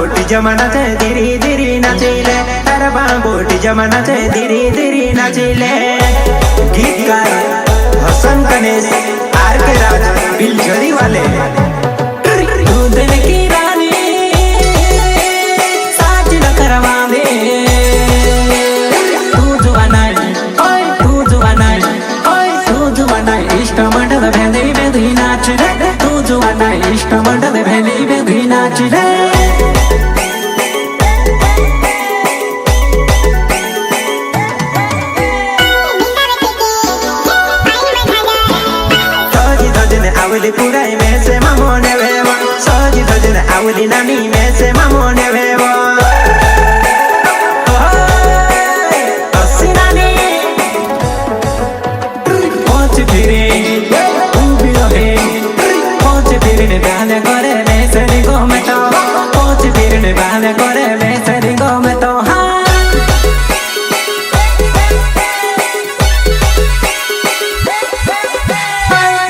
बोटी जमाना चे धीरे धीरे नाचिले तारा बोटी जमाना चे धीरे धीरे नाचिले गीतकार हसन गणेश आर के राज बिलझड़ी वाले दूधन की रानी साज न करवावे तू जुवानाई इष्ट मंडल भेंदी भेंदी नाच रे तू जुवानाई इष्ट मंडल भेंदी भेंदी नाच रे आवली पुराई में से मामोने वेवा सजी धजन आवली नानी में से मामोने वेवा नानी पहुंच फिरे उबी रहे पहुंच फिरे ने बहने करे में से निगो में तो पहुंच फिरे ने बहने करे में से निगो में तो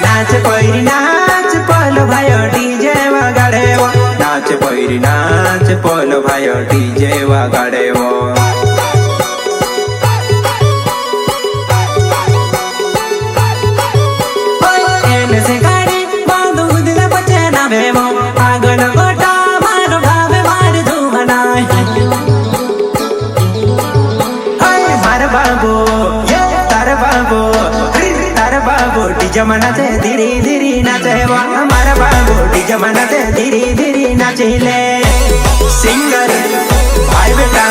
नाच पैरी नाच पलो भाई डीजे वगाड़े वो नाच पैरी नाच पलो भाई डीजे वगाड़े वो एने से गाड़ी बांधू दिल बचे ना बेमो आगन गोटा मार भावे मार धुमनाई मार बाबू ये तार बाबू जमाना से धीरे धीरे नाचे वो हमारा बाबू जमाना से धीरे धीरे नाचिले सिंगर भाई बेटा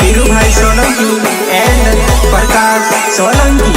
हीरू भाई सोलंकी एंड प्रकाश सोलंकी।